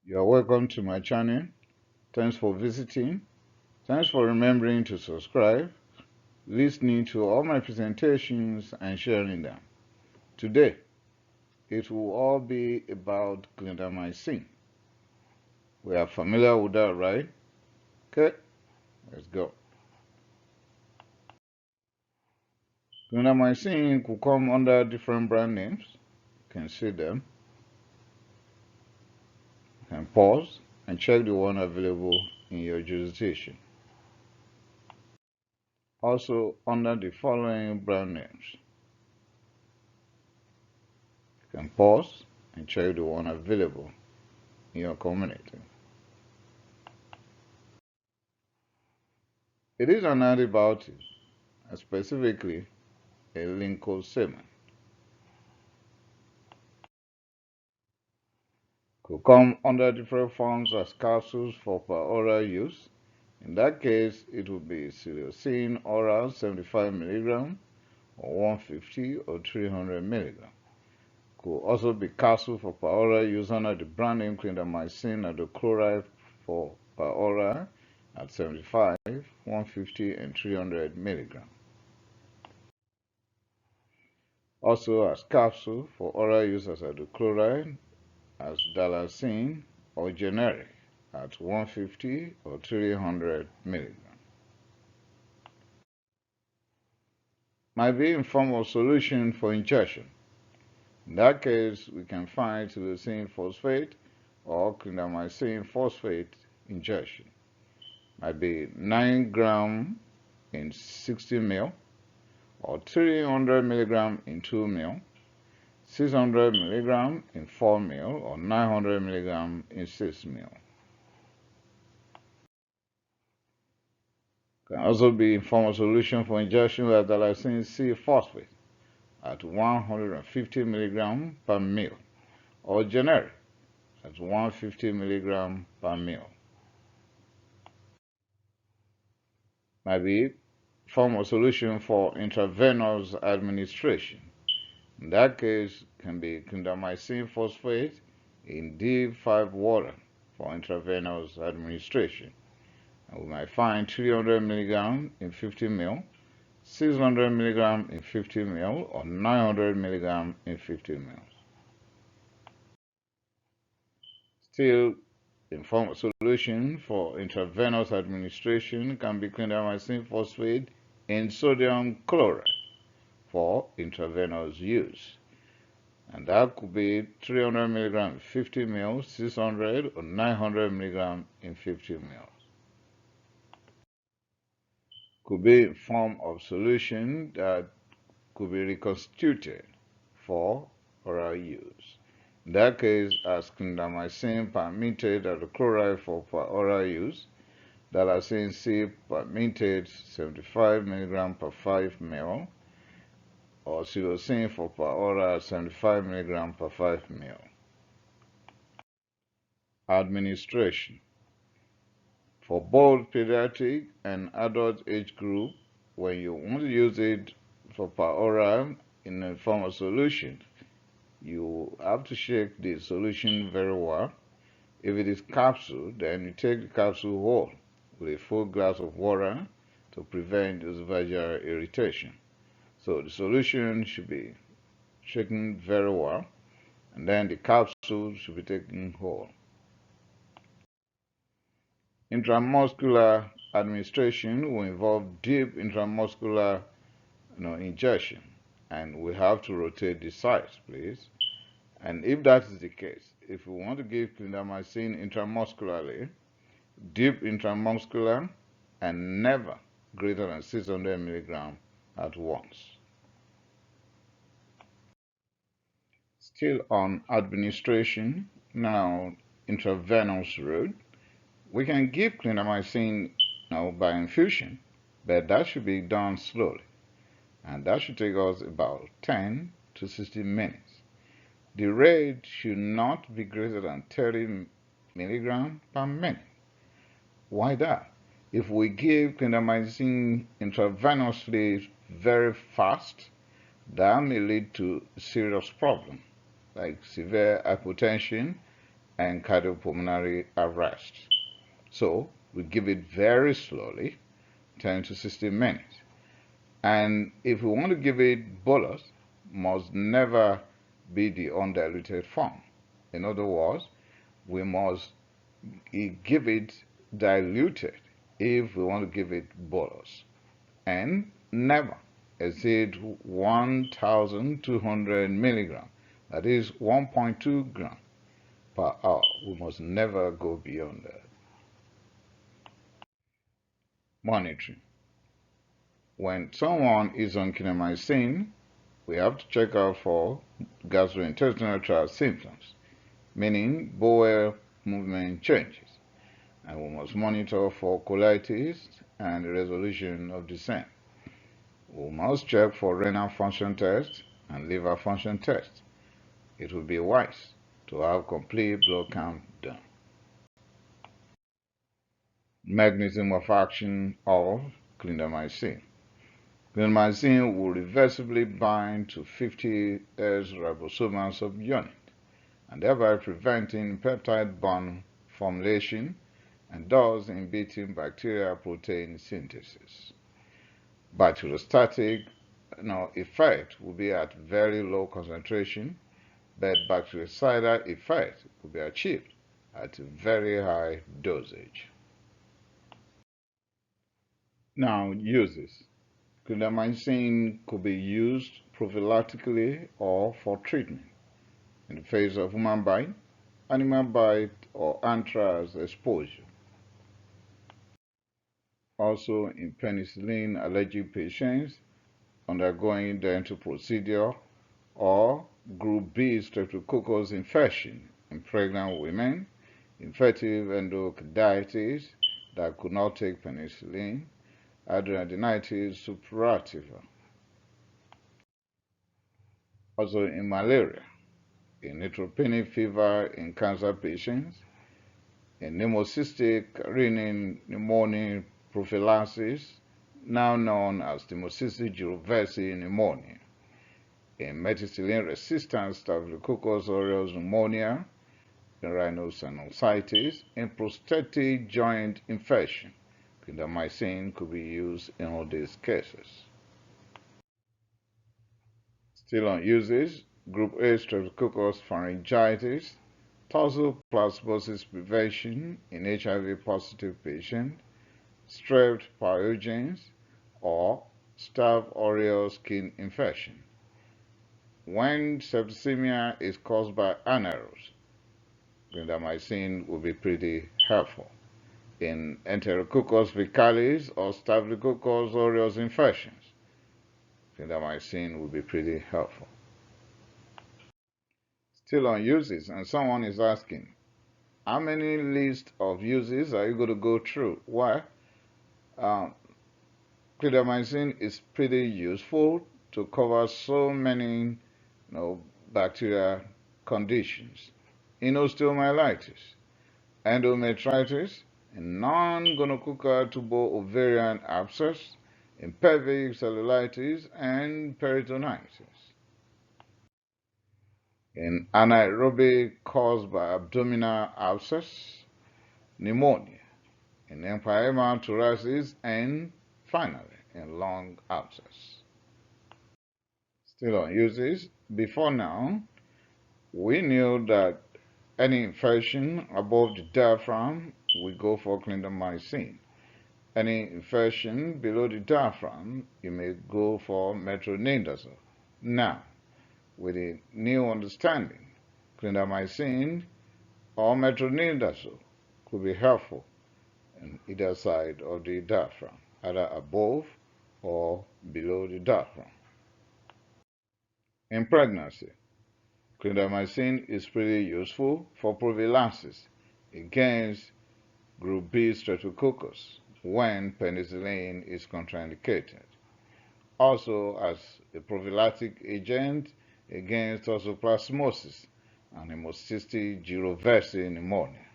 You're welcome to my channel. Thanks for visiting. Thanks for remembering to subscribe, listening to all my presentations, and sharing them. Today, it will all be about clindamycin. We are familiar with that, right? Okay, let's go. Clindamycin could come under different brand names. You can see them. You can pause and check the one available in your jurisdiction. Also, under the following brand names. You can pause and check the one available in your community. It is an antibiotic, specifically a lincosamide. Could come under different forms as capsules for per oral use. In that case, it would be psilocin oral 75 mg or 150 or 300 mg. Could also be capsules for per oral use under the brand name clindamycin hydrochloride for per oral at 75, 150, and 300 mg. Also as capsule for oral use as hydrochloride, as dalacin, or generic at 150 or 300 mg. Might be in form of solution for injection. In that case, we can find psilocin phosphate or clindamycin phosphate injection. Might be 9 gram in 60 ml or 300 mg in 2 ml, 600 mg in 4 ml or 900 mg in 6 ml. Can also be in form of solution for injection with dalacin C-phosphate at 150 mg per ml or generic at 150 mg per ml. Might be form of solution for intravenous administration. In that case, can be clindamycin phosphate in D5 water for intravenous administration. And we might find 300 mg in 50 ml, 600 mg in 50 ml, or 900 mg in 50 ml. Still, in form of solution for intravenous administration can be clindamycin phosphate in sodium chloride for intravenous use. And that could be 300 mg in 50 ml, 600 or 900 mg in 50 ml. Could be in form of solution that could be reconstituted for oral use. In that case, as clindamycin permitted hydrochloride for oral use, dalacin C permitted 75 mg per 5 ml, or psilocin for per oral 75 mg per 5 ml. Administration. For both pediatric and adult age group, when you want to use it for per oral in a form of solution, you have to shake the solution very well. If it is capsule, then you take the capsule whole with a full glass of water to prevent esophageal irritation. So the solution should be shaken very well, and then the capsule should be taken whole. Intramuscular administration will involve deep intramuscular injection, and we have to rotate the sites, please. And if that is the case, if we want to give clindamycin intramuscularly, deep intramuscular, and never greater than 600 mg at once. Still on administration, now intravenous route, we can give clindamycin by infusion, but that should be done slowly, and that should take us about 10 to 60 minutes. The rate should not be greater than 30 mg per minute. Why that? If we give clindamycin intravenously very fast, that may lead to serious problems like severe hypotension and cardiopulmonary arrest. So we give it very slowly, 10 to 16 minutes. And if we want to give it bolus, must never be the undiluted form. In other words, we must give it diluted if we want to give it bolus, and never exceed 1,200 milligrams, that is 1.2 gram per hour. We must never go beyond that. Monitoring. When someone is on clindamycin, we have to check out for gastrointestinal tract symptoms, meaning bowel movement changes, and we must monitor for colitis and the resolution of the same. We must check for renal function test and liver function test. It would be wise to have complete blood count done. Mechanism of action of clindamycin. Clindamycin will reversibly bind to 50S ribosomal subunit, and thereby preventing peptide bond formulation and thus inhibiting bacterial protein synthesis. Bacteriostatic effect will be at very low concentration, but bactericidal effect will be achieved at a very high dosage. Now, uses. Clindamycin could be used prophylactically or for treatment in the face of human bite, animal bite, or anthrax exposure. Also in penicillin allergic patients undergoing dental procedure, or group B streptococcus infection in pregnant women, infective endocarditis that could not take penicillin, hidradenitis suppurativa. Also in malaria, in neutropenic fever in cancer patients, in pneumocystic rhinal pneumonia prophylaxis, now known as pneumocystic jirovecii pneumonia, in methicillin-resistant Staphylococcus aureus pneumonia, in rhinosinusitis, in prosthetic joint infection. Clindamycin could be used in all these cases. Still on uses, Group A Streptococcus pharyngitis, toxoplasmosis prevention in HIV-positive patients, strep pyogenes, or Staph aureus skin infection. When septicemia is caused by anaerobes, clindamycin will be pretty helpful. In Enterococcus faecalis or Staphylococcus aureus infections, clindamycin will be pretty helpful. Still on uses, and someone is asking, how many list of uses are you going to go through? Well, clindamycin is pretty useful to cover so many bacterial conditions. In osteomyelitis, endometritis, in non-gonococcal tubo-ovarian abscess, in pelvic cellulitis, and peritonitis. In anaerobic caused by abdominal abscess, pneumonia, in empyema thoracis, and finally in lung abscess. Still on uses, before now, we knew that any infection above the diaphragm, we go for clindamycin. Any infection below the diaphragm, you may go for metronidazole. Now, with a new understanding, clindamycin or metronidazole could be helpful on either side of the diaphragm, either above or below the diaphragm. In pregnancy, clindamycin is pretty useful for prophylaxis against group B streptococcus when penicillin is contraindicated. Also as a prophylactic agent against toxoplasmosis and hemocystic jirovecii pneumonia.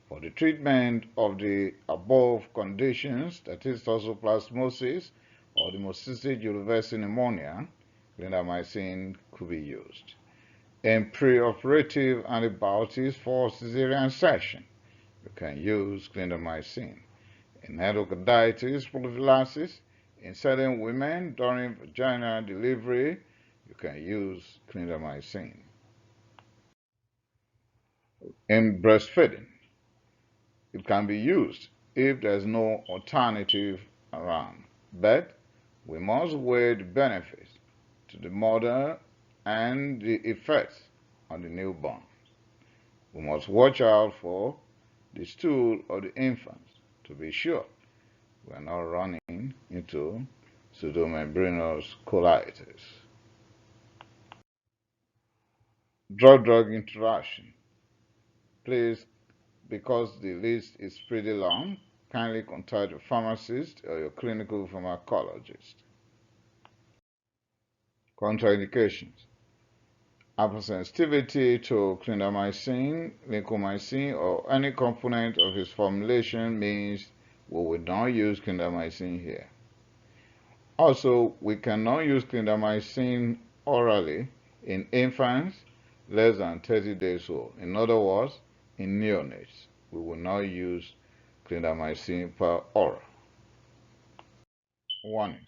For the treatment of the above conditions, that is toxoplasmosis or hemocystic jirovecii pneumonia, clindamycin could be used. In preoperative antibiotics for cesarean section, you can use clindamycin. In endocarditis prophylaxis, in certain women during vaginal delivery, you can use clindamycin. In breastfeeding, it can be used if there's no alternative around, but we must weigh the benefits to the mother and the effects on the newborn. We must watch out for the stool of the infants to be sure we are not running into pseudomembranous colitis. Drug-drug interaction. Please, because the list is pretty long, kindly contact your pharmacist or your clinical pharmacologist. Contraindications. Hypersensitivity to clindamycin, lincomycin, or any component of its formulation means we will not use clindamycin here. Also, we cannot use clindamycin orally in infants less than 30 days old. In other words, in neonates, we will not use clindamycin per oral. Warnings.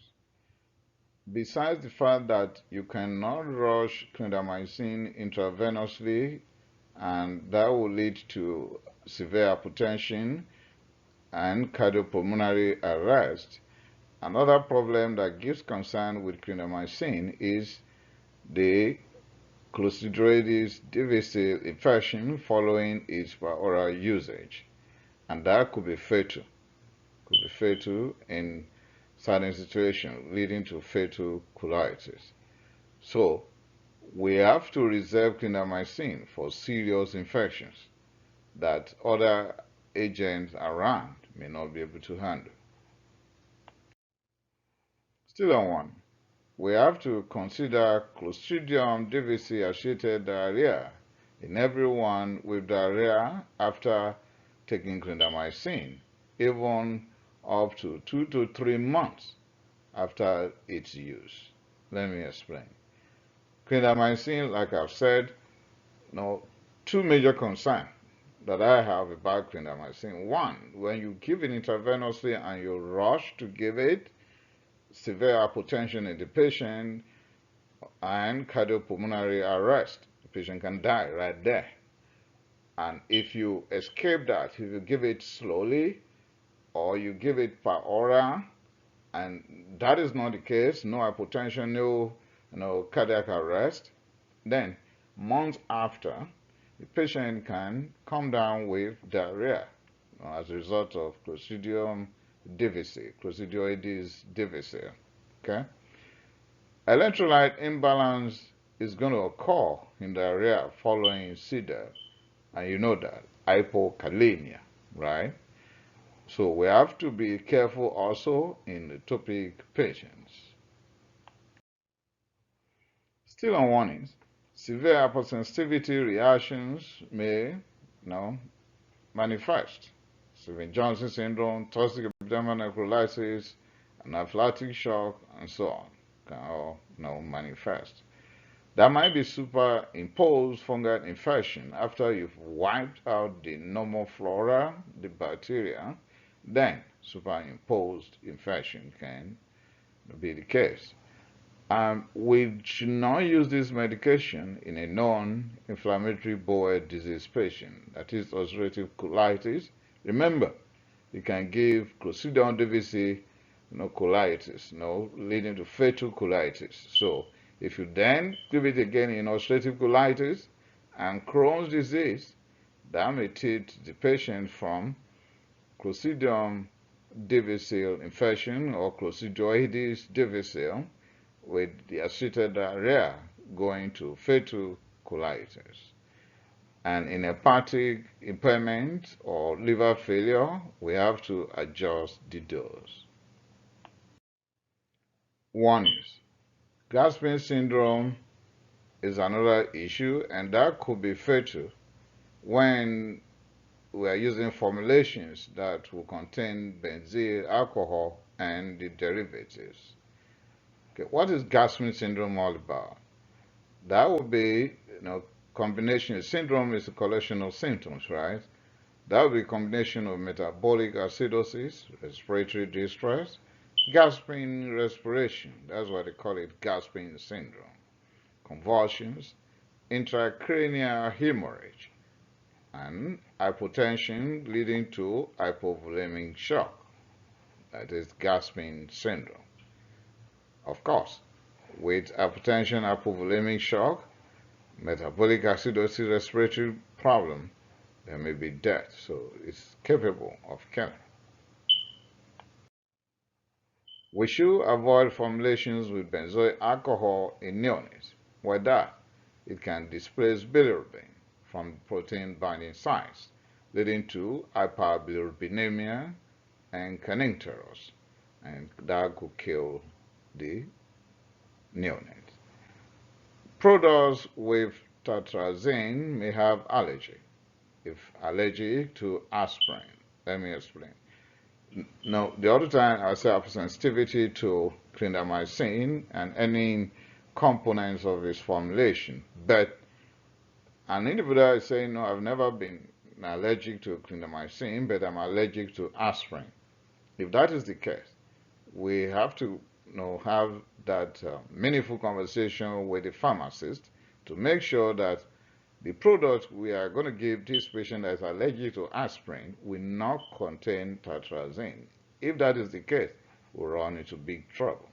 Besides the fact that you cannot rush clindamycin intravenously, and that will lead to severe hypotension and cardiopulmonary arrest, another problem that gives concern with clindamycin is the Clostridioides difficile infection following its per oral usage, and that could be fatal. Could be fatal in certain situations, leading to fatal colitis. So, we have to reserve clindamycin for serious infections that other agents around may not be able to handle. Still on one, we have to consider Clostridium difficile associated diarrhea in everyone with diarrhea after taking clindamycin, even up to 2 to 3 months after its use. Let me explain. Clindamycin, like I've said, two major concerns that I have about clindamycin. One, when you give it intravenously and you rush to give it, severe hypotension in the patient and cardiopulmonary arrest. The patient can die right there. And if you escape that, if you give it slowly or you give it per oral, and that is not the case, no hypotension, no cardiac arrest, then months after, the patient can come down with diarrhea as a result of Clostridium difficile, Clostridioides difficile. Okay? Electrolyte imbalance is going to occur in diarrhea following CDAP, and you know that, hypokalemia, right? So we have to be careful also in atopic patients. Still on warnings, severe hypersensitivity reactions may manifest. Stevens-Johnson syndrome, toxic epidermal necrolysis, anaphylactic shock, and so on can all manifest. That might be superimposed fungal infection after you've wiped out the normal flora, the bacteria, then superimposed infection can be the case. We should not use this medication in a non-inflammatory bowel disease patient, that is ulcerative colitis. Remember, you can give Clostridioides difficile colitis, leading to fatal colitis. So, if you then give it again in ulcerative colitis and Crohn's disease, that may treat the patient from Clostridium difficile infection or Clostridioides difficile with the associated diarrhea going to fatal colitis. And in hepatic impairment or liver failure, we have to adjust the dose. Warnings. Gasping syndrome is another issue, and that could be fatal when we are using formulations that will contain benzyl alcohol and the derivatives. Okay, what is Gasping syndrome all about? That would be, combination. Syndrome is a collection of symptoms, right? That would be a combination of metabolic acidosis, respiratory distress, gasping respiration. That's why they call it gasping syndrome. Convulsions, intracranial hemorrhage, and hypotension leading to hypovolemic shock. That is gasping syndrome. Of course, with hypotension, hypovolemic shock, metabolic acidosis, respiratory problem, there may be death. So it's capable of killing. We should avoid formulations with benzoic alcohol in neonates. Why that? It can displace bilirubin from protein binding sites, leading to hyperbilirubinemia and kernicterus, and that could kill the neonate. Products with tetrazine may have allergy. If allergic to aspirin, let me explain. No, the other time I say hypersensitivity to clindamycin and any components of its formulation. But an individual is saying, no, I've never been allergic to clindamycin, but I'm allergic to aspirin. If that is the case, we have to have that meaningful conversation with the pharmacist to make sure that the product we are going to give this patient that is allergic to aspirin will not contain tetrazine. If that is the case, we'll run into big trouble.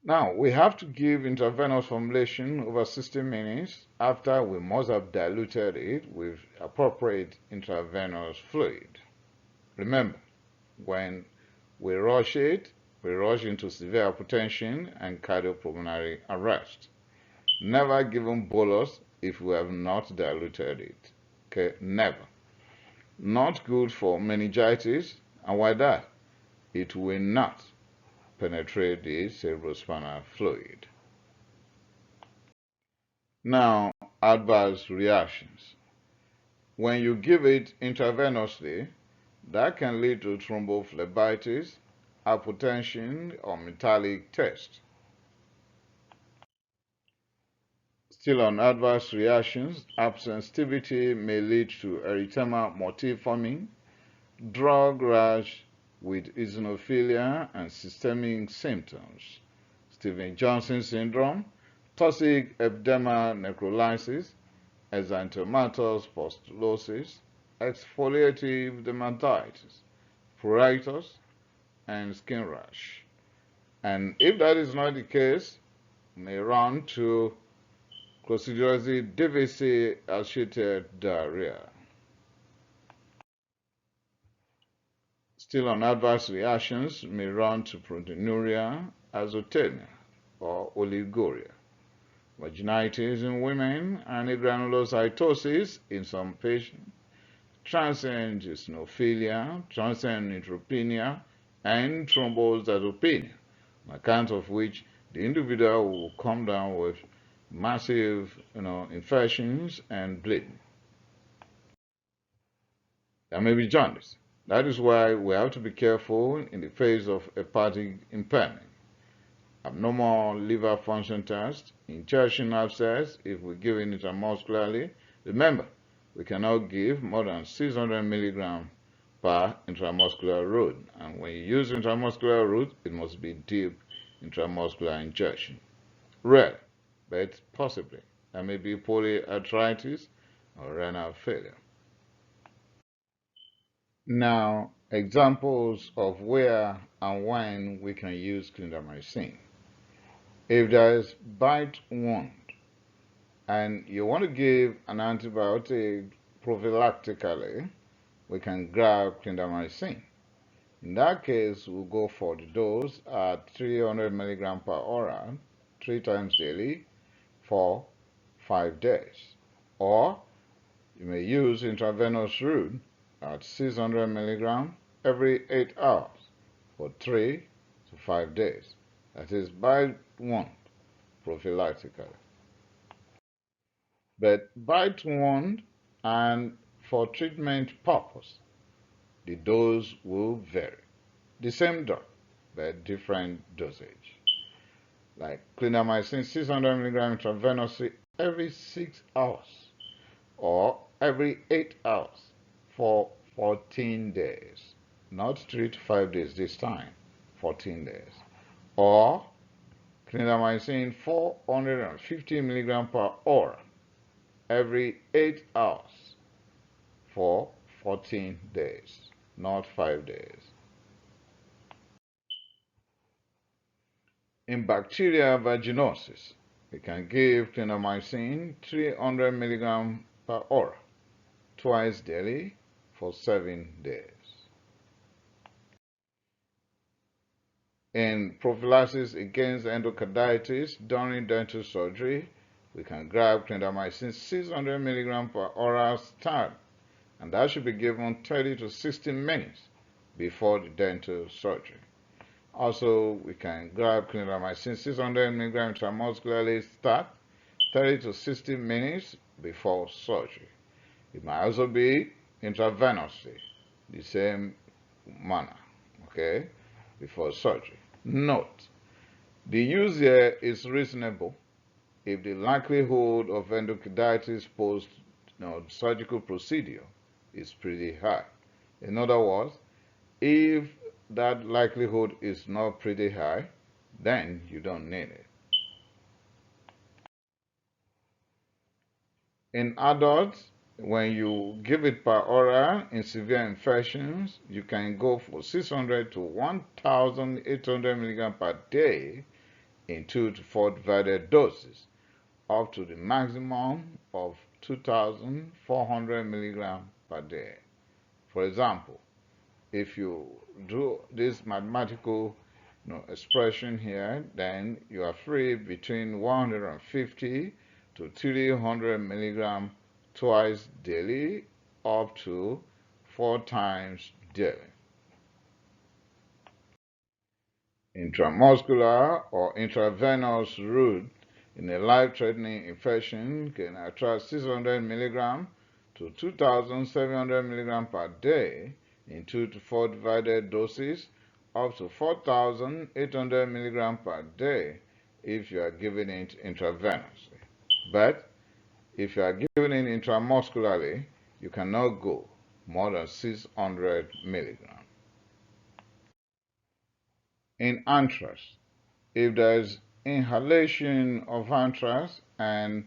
Now, we have to give intravenous formulation over 60 minutes after we must have diluted it with appropriate intravenous fluid. Remember, when we rush it, we rush into severe hypotension and cardiopulmonary arrest. Never given bolus if we have not diluted it. Okay, never. Not good for meningitis, and why that? It will not penetrate the cerebrospinal fluid. Now, adverse reactions. When you give it intravenously, that can lead to thrombophlebitis, hypotension, or metallic test. Still on adverse reactions, hypersensitivity may lead to erythema multiforme, drug rash with eosinophilia and systemic symptoms, Stevens-Johnson syndrome, toxic epidermal necrolysis, exanthematous pustulosis, exfoliative dermatitis, pruritus, and skin rash. And if that is not the case, may run to Clostridioides difficile associated diarrhea. Still on adverse reactions, may run to proteinuria, azotemia, or oliguria, vaginitis in women, and granulocytosis in some patients, transient eosinophilia, transient neutropenia, and thrombocytopenia, on account of which the individual will come down with massive, infections and bleeding. There may be jaundice. That is why we have to be careful in the face of hepatic impairment. Abnormal liver function test, injection abscess if we give it intramuscularly. Remember, we cannot give more than 600 milligrams per intramuscular route. And when you use intramuscular route, it must be deep intramuscular injection. Rare, but possibly. There may be polyarthritis or renal failure. Now, examples of where and when we can use clindamycin. If there is bite wound and you want to give an antibiotic prophylactically, we can grab clindamycin. In that case, we'll go for the dose at 300 milligrams per hour, 3 times daily for 5 days. Or you may use intravenous route at 600 milligrams every 8 hours for 3 to 5 days. That is bite wound prophylactically. But bite wound and for treatment purpose, the dose will vary. The same drug, but different dosage. like clindamycin 600 milligram intravenously every 6 hours or every 8 hours for 14 days. Not 3 to 5 days this time, 14 days. Or clindamycin 450 milligram per hour every 8 hours for 14 days, not 5 days. In bacterial vaginosis, we can give clindamycin 300 milligram per hour twice daily for 7 days. In prophylaxis against endocarditis during dental surgery, we can grab clindamycin 600 milligram per oral start, and that should be given 30 to 60 minutes before the dental surgery. Also, we can grab clindamycin 600 milligram intramuscularly start 30 to 60 minutes before surgery. It might also be intravenously, the same manner, okay, before surgery. Note, the use here is reasonable if the likelihood of endocarditis post surgical procedure is pretty high. In other words, if that likelihood is not pretty high, then you don't need it. In adults, when you give it per oral in severe infections, you can go for 600 to 1,800 milligram per day in 2 to 4 divided doses, up to the maximum of 2,400 milligram per day. For example, if you do this mathematical expression here, then you are free between 150 to 300 milligram twice daily, up to 4 times daily. Intramuscular or intravenous route in a life-threatening infection can attract 600 milligram to 2,700 milligram per day in 2 to 4 divided doses, up to 4,800 milligram per day if you are giving it intravenously. But if you are giving it intramuscularly, you cannot go more than 600 milligram. In anthrax, if there is inhalation of anthrax and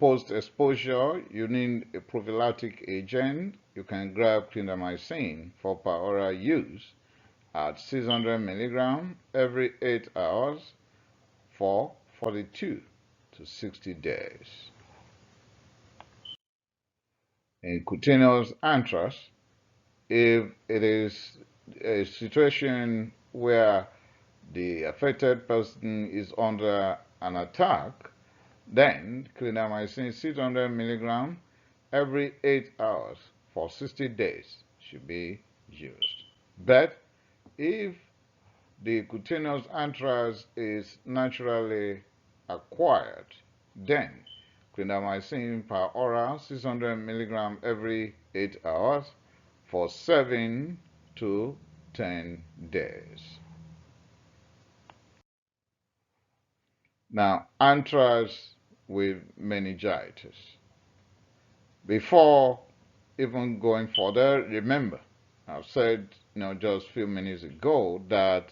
post-exposure, you need a prophylactic agent, you can grab clindamycin for per oral use at 600 milligram every 8 hours for 42 to 60 days. In cutaneous anthrax, if it is a situation where the affected person is under an attack, then clindamycin 600 milligram every 8 hours for 60 days should be used. But if the cutaneous anthrax is naturally acquired, then clindamycin per oral 600 milligram every 8 hours for 7 to 10 days. Now, anthrax with meningitis. Before even going further, remember, I've said just a few minutes ago that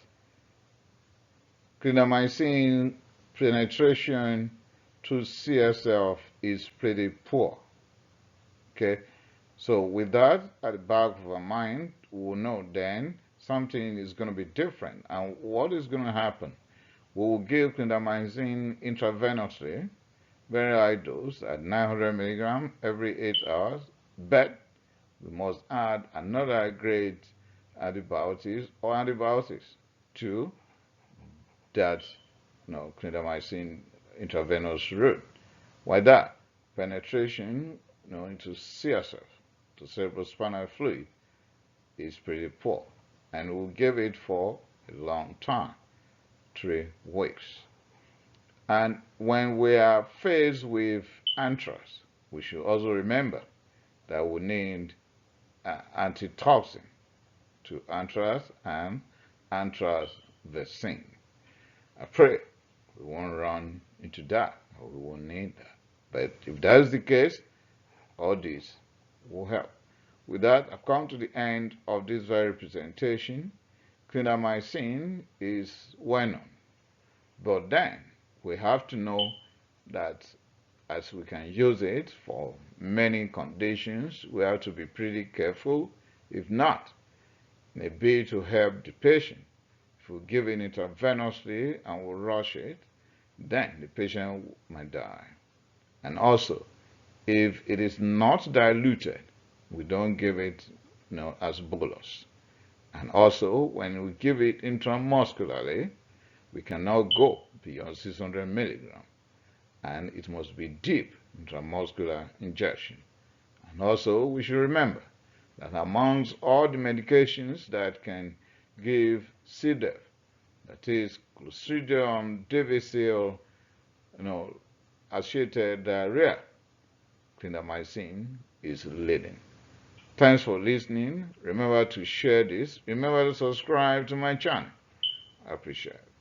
clindamycin penetration to CSF is pretty poor. Okay, so with that at the back of our mind, we'll know then something is going to be different. And what is going to happen? We will give clindamycin intravenously, very high dose at 900 milligram every 8 hours, but we must add another grade antibiotics or antibiotics to that clindamycin intravenous route. Why that? Penetration into CSF, to cerebrospinal fluid, is pretty poor, and we'll give it for a long time, 3 weeks. And when we are faced with anthrax, we should also remember that we need antitoxin to anthrax and anthrax vaccine. I pray we won't run into that, or we won't need that. But if that is the case, all this will help. With that, I've come to the end of this very presentation. Clindamycin is well known, but then we have to know that as we can use it for many conditions, we have to be pretty careful. If not, it may be to help the patient. If we give it intravenously and we rush it, then the patient might die. And also, if it is not diluted, we don't give it as bolus. And also, when we give it intramuscularly, we cannot go beyond 600 milligrams. And it must be deep intramuscular injection. And also, we should remember that amongst all the medications that can give C. diff, that is Clostridioides difficile, associated diarrhea, clindamycin is leading. Thanks for listening. Remember to share this. Remember to subscribe to my channel. I appreciate it.